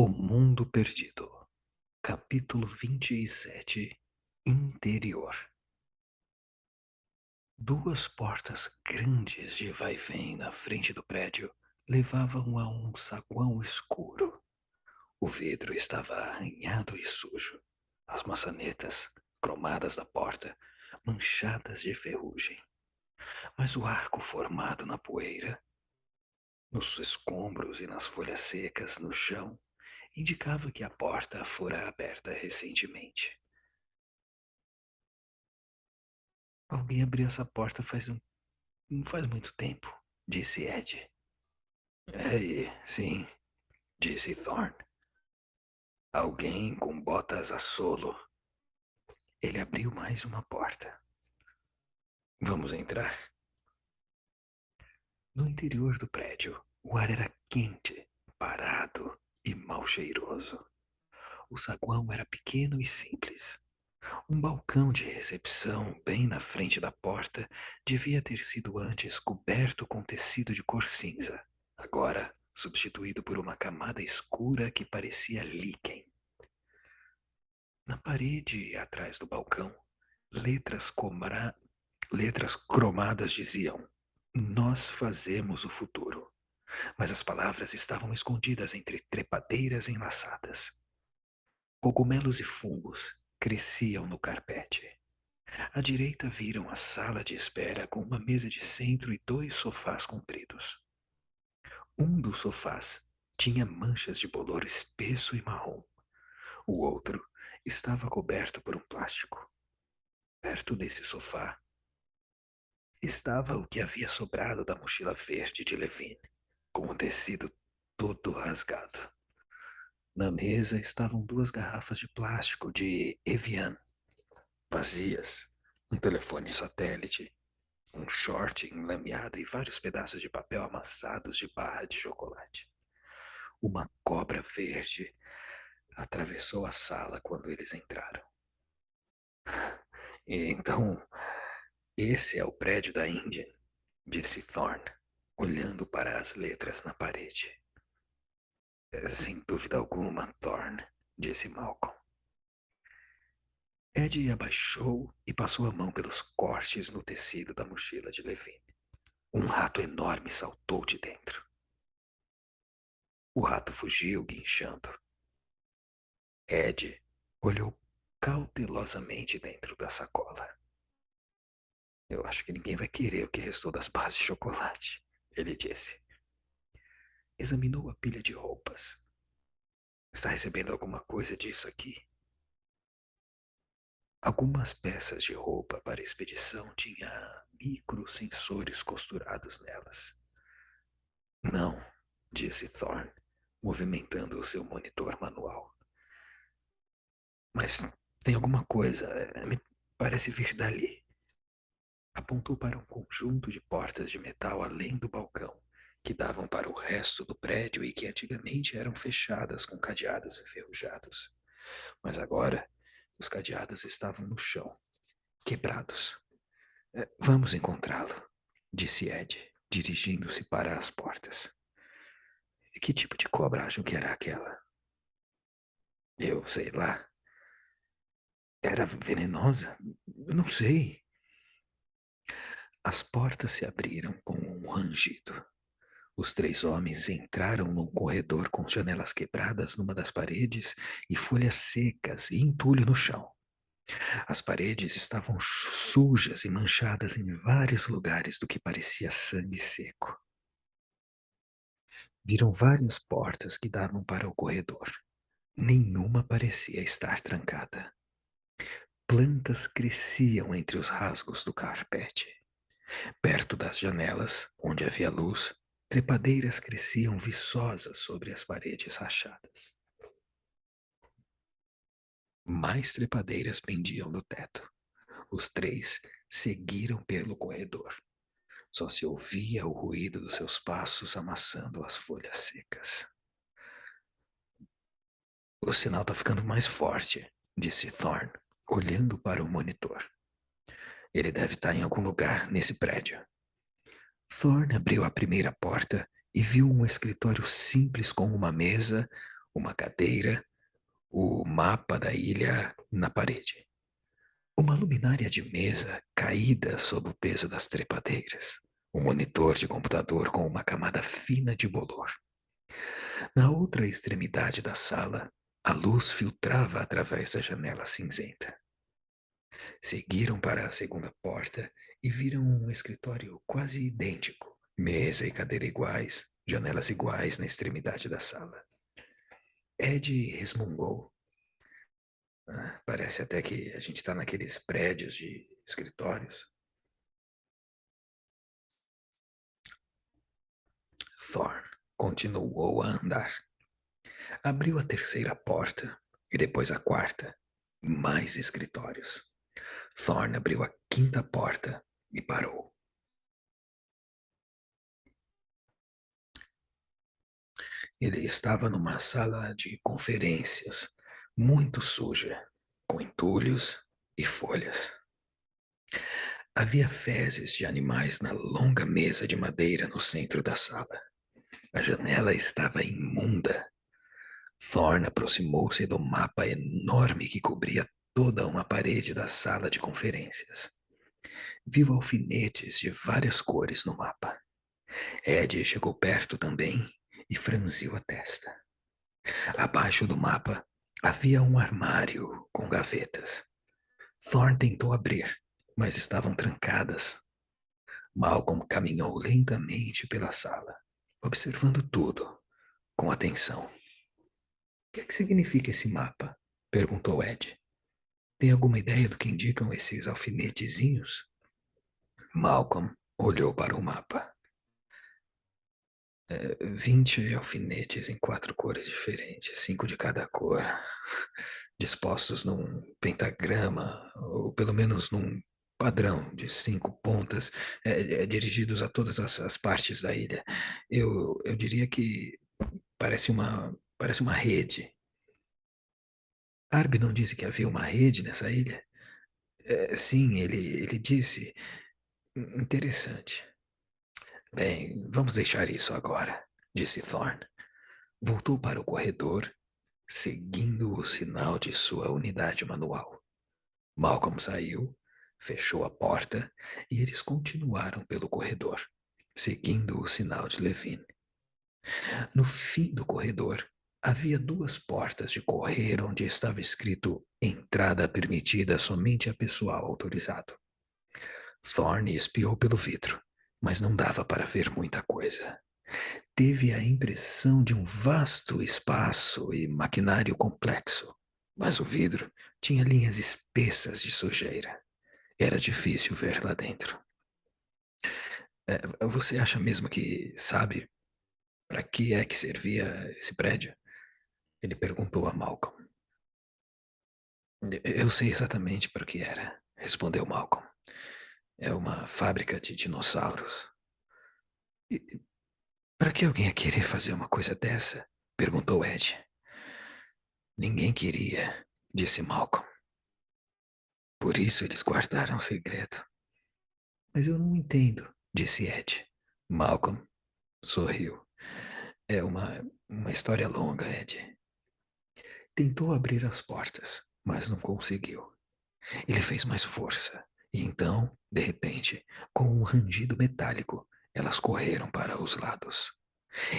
O Mundo Perdido, capítulo 27. Interior. Duas portas grandes de vai-vem na frente do prédio levavam a um saguão escuro. O vidro estava arranhado e sujo. As maçanetas, cromadas da porta, manchadas de ferrugem. Mas o arco formado na poeira, nos escombros e nas folhas secas no chão, indicava que a porta fora aberta recentemente. Alguém abriu essa porta não faz muito tempo, disse Ed. Sim, disse Thorne. Alguém com botas a solo. Ele abriu mais uma porta. Vamos entrar? No interior do prédio, o ar era quente, parado e mal cheiroso. O saguão era pequeno e simples. Um balcão de recepção bem na frente da porta devia ter sido antes coberto com tecido de cor cinza, agora substituído por uma camada escura que parecia líquen. Na parede atrás do balcão, letras, letras cromadas diziam: Nós fazemos o futuro. Mas as palavras estavam escondidas entre trepadeiras enlaçadas. Cogumelos e fungos cresciam no carpete. À direita viram a sala de espera com uma mesa de centro e dois sofás compridos. Um dos sofás tinha manchas de bolor espesso e marrom. O outro estava coberto por um plástico. Perto desse sofá estava o que havia sobrado da mochila verde de Levine, com o tecido todo rasgado. Na mesa estavam duas garrafas de plástico de Evian, vazias, um telefone satélite, um short enlameado e vários pedaços de papel amassados de barra de chocolate. Uma cobra verde atravessou a sala quando eles entraram. Então, esse é o prédio da Índia, disse Thorne, olhando para as letras na parede. Sem dúvida alguma, Thorne, disse Malcolm. Ed abaixou e passou a mão pelos cortes no tecido da mochila de Levine. Um rato enorme saltou de dentro. O rato fugiu, guinchando. Ed olhou cautelosamente dentro da sacola. Eu acho que ninguém vai querer o que restou das barras de chocolate, ele disse. Examinou a pilha de roupas. Está recebendo alguma coisa disso aqui? Algumas peças de roupa para expedição tinham microsensores costurados nelas. Não, disse Thorne, movimentando o seu monitor manual. Mas tem alguma coisa, me parece vir dali. Apontou para um conjunto de portas de metal além do balcão, que davam para o resto do prédio e que antigamente eram fechadas com cadeados enferrujados. Mas agora, os cadeados estavam no chão, quebrados. Vamos encontrá-lo, disse Ed, dirigindo-se para as portas. Que tipo de cobra acham que era aquela? Eu sei lá. Era venenosa? Não sei. As portas se abriram com um rangido. Os três homens entraram num corredor com janelas quebradas numa das paredes e folhas secas e entulho no chão. As paredes estavam sujas e manchadas em vários lugares do que parecia sangue seco. Viram várias portas que davam para o corredor. Nenhuma parecia estar trancada. Plantas cresciam entre os rasgos do carpete. Perto das janelas, onde havia luz, trepadeiras cresciam viçosas sobre as paredes rachadas. Mais trepadeiras pendiam do teto. Os três seguiram pelo corredor. Só se ouvia o ruído dos seus passos amassando as folhas secas. O sinal está ficando mais forte, disse Thorne, olhando para o monitor. Ele deve estar em algum lugar nesse prédio. Thorne abriu a primeira porta e viu um escritório simples com uma mesa, uma cadeira, o mapa da ilha na parede. Uma luminária de mesa caída sob o peso das trepadeiras. Um monitor de computador com uma camada fina de bolor. Na outra extremidade da sala, a luz filtrava através da janela cinzenta. Seguiram para a segunda porta e viram um escritório quase idêntico. Mesa e cadeira iguais, janelas iguais na extremidade da sala. Ed resmungou. Parece até que a gente está naqueles prédios de escritórios. Thorne continuou a andar. Abriu a terceira porta e depois a quarta. Mais escritórios. Thorne abriu a quinta porta e parou. Ele estava numa sala de conferências, muito suja, com entulhos e folhas. Havia fezes de animais na longa mesa de madeira no centro da sala. A janela estava imunda. Thorne aproximou-se do mapa enorme que cobria toda uma parede da sala de conferências. Viu alfinetes de várias cores no mapa. Ed chegou perto também e franziu a testa. Abaixo do mapa havia um armário com gavetas. Thorne tentou abrir, mas estavam trancadas. Malcolm caminhou lentamente pela sala, observando tudo com atenção. O que é que significa esse mapa? Perguntou Ed. Tem alguma ideia do que indicam esses alfinetezinhos? Malcolm olhou para o mapa. 20 alfinetes em 4 cores diferentes, 5 de cada cor, dispostos num pentagrama, ou pelo menos num padrão de 5 pontas, dirigidos a todas as partes da ilha. Eu diria que parece uma rede. Arby não disse que havia uma rede nessa ilha? Sim, ele disse. Interessante. Bem, vamos deixar isso agora, disse Thorne. Voltou para o corredor, seguindo o sinal de sua unidade manual. Malcolm saiu, fechou a porta e eles continuaram pelo corredor, seguindo o sinal de Levine. No fim do corredor, havia 2 portas de correr onde estava escrito entrada permitida somente a pessoal autorizado. Thorne espiou pelo vidro, mas não dava para ver muita coisa. Teve a impressão de um vasto espaço e maquinário complexo, mas o vidro tinha linhas espessas de sujeira. Era difícil ver lá dentro. Você acha mesmo que sabe para que é que servia esse prédio? Ele perguntou a Malcolm. Eu sei exatamente para o que era, respondeu Malcolm. É uma fábrica de dinossauros. E para que alguém ia querer fazer uma coisa dessa? Perguntou Ed. Ninguém queria, disse Malcolm. Por isso eles guardaram o segredo. Mas eu não entendo, disse Ed. Malcolm sorriu. É uma história longa, Ed. Tentou abrir as portas, mas não conseguiu. Ele fez mais força. E então, de repente, com um rangido metálico, elas correram para os lados.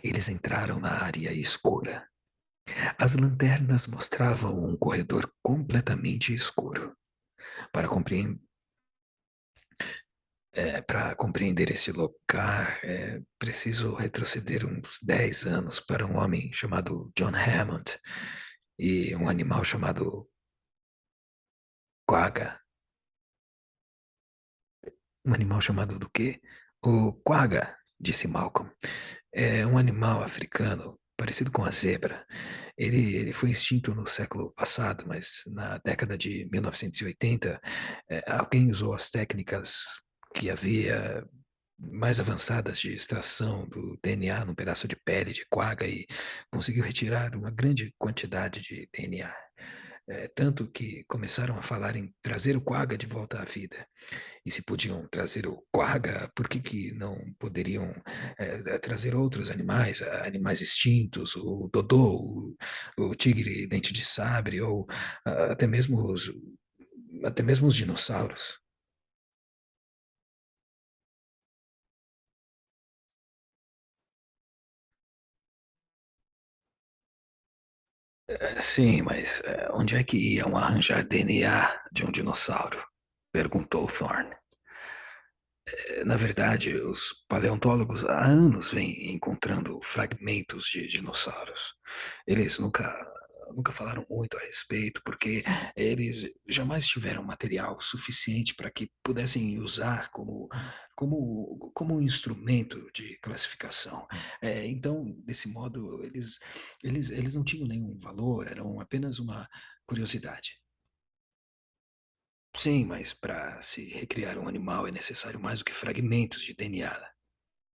Eles entraram na área escura. As lanternas mostravam um corredor completamente escuro. Para compreender, para compreender esse lugar, preciso retroceder uns 10 anos para um homem chamado John Hammond e um animal chamado Quagga. Um animal chamado do quê? O Quagga, disse Malcolm. É um animal africano, parecido com a zebra. Ele foi extinto no século passado, mas na década de 1980, alguém usou as técnicas que havia mais avançadas de extração do DNA num pedaço de pele de quagga e conseguiu retirar uma grande quantidade de DNA. tanto que começaram a falar em trazer o quagga de volta à vida. E se podiam trazer o quagga, por que, que não poderiam trazer outros animais, animais extintos, o dodô, o tigre dente de sabre, ou até mesmo até mesmo os dinossauros? Sim, mas onde é que iam arranjar DNA de um dinossauro? Perguntou Thorne. Na verdade, os paleontólogos há anos vêm encontrando fragmentos de dinossauros. Eles nunca falaram muito a respeito, porque eles jamais tiveram material suficiente para que pudessem usar como um instrumento de classificação. Então, desse modo, eles não tinham nenhum valor, eram apenas uma curiosidade. Sim, mas para se recriar um animal é necessário mais do que fragmentos de DNA.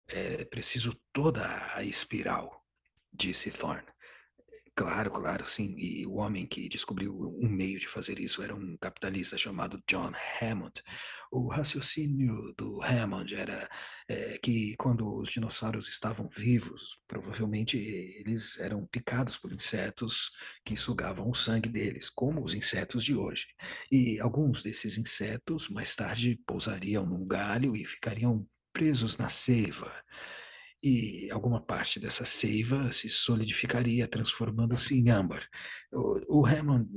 É preciso toda a espiral, disse Thorne. Claro, claro, sim. E o homem que descobriu um meio de fazer isso era um capitalista chamado John Hammond. O raciocínio do Hammond era que quando os dinossauros estavam vivos, provavelmente eles eram picados por insetos que sugavam o sangue deles, como os insetos de hoje. E alguns desses insetos mais tarde pousariam num galho e ficariam presos na seiva e alguma parte dessa seiva se solidificaria, transformando-se em âmbar. O Hammond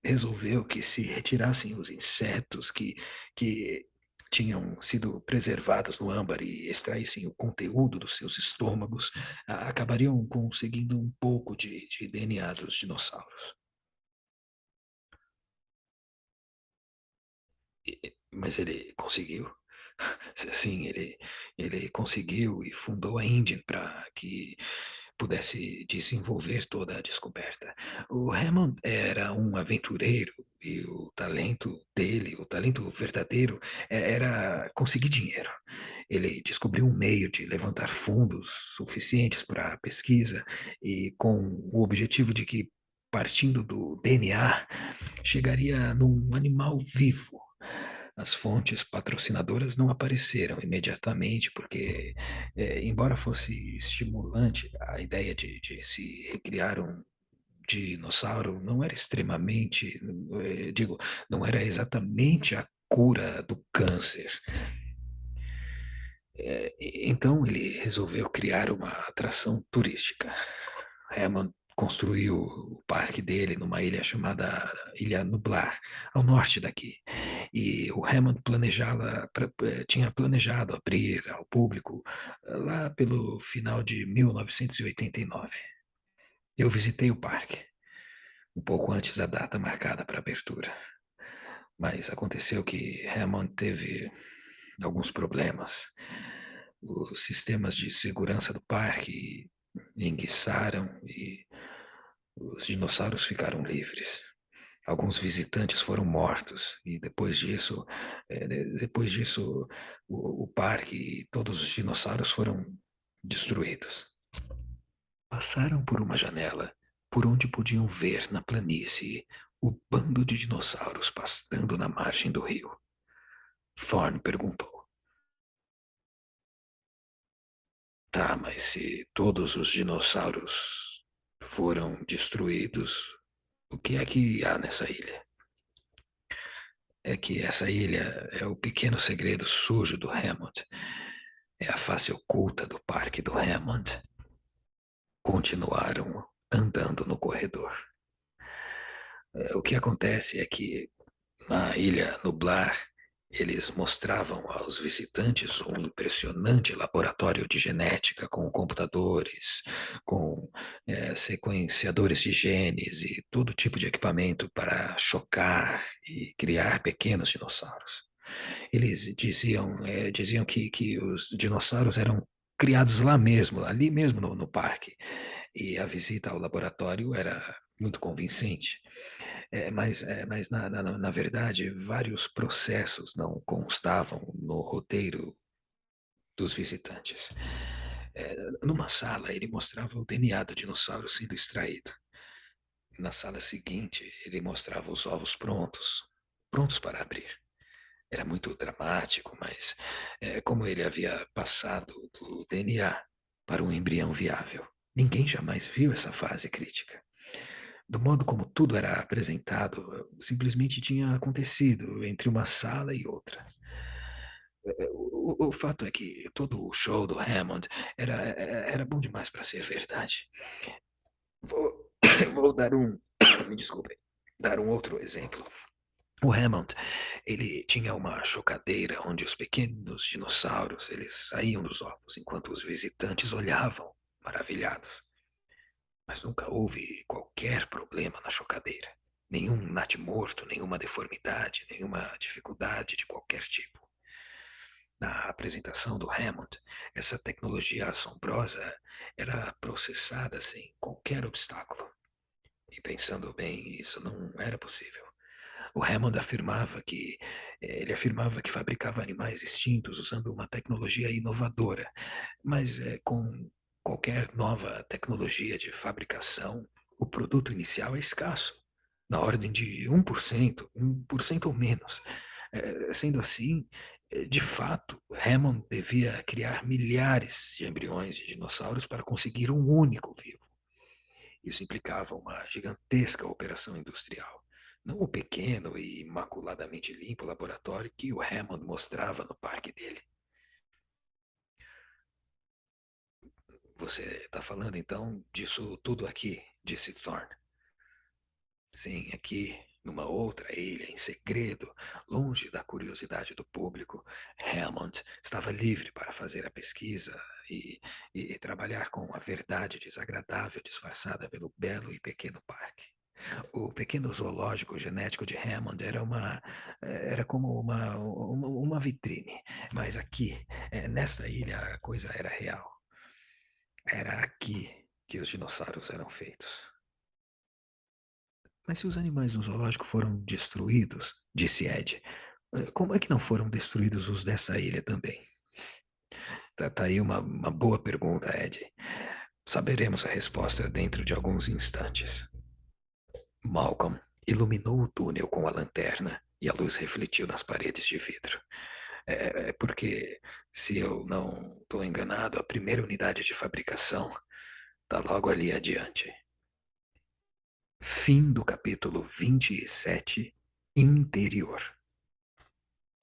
resolveu que se retirassem os insetos que tinham sido preservados no âmbar e extraíssem o conteúdo dos seus estômagos, acabariam conseguindo um pouco de DNA dos dinossauros. Mas ele conseguiu. Sim, ele conseguiu e fundou a Indian para que pudesse desenvolver toda a descoberta. O Hammond era um aventureiro e o talento dele, o talento verdadeiro, era conseguir dinheiro. Ele descobriu um meio de levantar fundos suficientes para a pesquisa e com o objetivo de que, partindo do DNA, chegaria num animal vivo. As fontes patrocinadoras não apareceram imediatamente, porque, embora fosse estimulante a ideia de se recriar um dinossauro, não era extremamente, digo, não era exatamente a cura do câncer. Então ele resolveu criar uma atração turística. Hammond construiu o parque dele numa ilha chamada Ilha Nublar, ao norte daqui. E o Hammond tinha planejado abrir ao público lá pelo final de 1989. Eu visitei o parque um pouco antes da data marcada para abertura, mas aconteceu que Hammond teve alguns problemas. Os sistemas de segurança do parque enguiçaram e os dinossauros ficaram livres. Alguns visitantes foram mortos e depois disso, o parque e todos os dinossauros foram destruídos. Passaram por uma janela por onde podiam ver na planície o bando de dinossauros pastando na margem do rio. Thorne perguntou: Tá, mas se todos os dinossauros foram destruídos, o que é que há nessa ilha? É que essa ilha é o pequeno segredo sujo do Hammond. É a face oculta do parque do Hammond. Continuaram andando no corredor. O que acontece é que na ilha Nublar, eles mostravam aos visitantes um impressionante laboratório de genética com computadores, com sequenciadores de genes e todo tipo de equipamento para chocar e criar pequenos dinossauros. Eles diziam que os dinossauros eram criados lá mesmo, ali mesmo no parque. E a visita ao laboratório era muito convincente. Mas na verdade, vários processos não constavam no roteiro dos visitantes. Numa sala, ele mostrava o DNA do dinossauro sendo extraído. Na sala seguinte, ele mostrava os ovos prontos, prontos para abrir. Era muito dramático, mas como ele havia passado do DNA para um embrião viável. Ninguém jamais viu essa fase crítica. Do modo como tudo era apresentado, simplesmente tinha acontecido entre uma sala e outra. O fato é que todo o show do Hammond era bom demais para ser verdade. Vou, vou dar um. Me desculpe. Dar um outro exemplo. O Hammond, ele tinha uma chocadeira onde os pequenos dinossauros eles saíam dos ovos enquanto os visitantes olhavam, maravilhados. Mas nunca houve qualquer problema na chocadeira. Nenhum natimorto, nenhuma deformidade, nenhuma dificuldade de qualquer tipo. Na apresentação do Hammond, essa tecnologia assombrosa era processada sem qualquer obstáculo. E pensando bem, isso não era possível. O Hammond afirmava que fabricava animais extintos usando uma tecnologia inovadora, mas com qualquer nova tecnologia de fabricação, o produto inicial é escasso, na ordem de 1% ou menos. Sendo assim, de fato, Hammond devia criar milhares de embriões de dinossauros para conseguir um único vivo. Isso implicava uma gigantesca operação industrial, não o pequeno e imaculadamente limpo laboratório que o Hammond mostrava no parque dele. Você está falando então disso tudo aqui, disse Thorne. Sim, aqui, numa outra ilha, em segredo, longe da curiosidade do público, Hammond estava livre para fazer a pesquisa e, e trabalhar com a verdade desagradável disfarçada pelo belo e pequeno parque. O pequeno zoológico genético de Hammond era como uma vitrine, mas aqui, nesta ilha, a coisa era real. Era aqui que os dinossauros eram feitos. Mas se os animais no zoológico foram destruídos, disse Ed, como é que não foram destruídos os dessa ilha também? Tá aí uma boa pergunta, Ed. Saberemos a resposta dentro de alguns instantes. Malcolm iluminou o túnel com a lanterna e a luz refletiu nas paredes de vidro. É porque, se eu não estou enganado, a primeira unidade de fabricação está logo ali adiante. Fim do capítulo 27, Interior.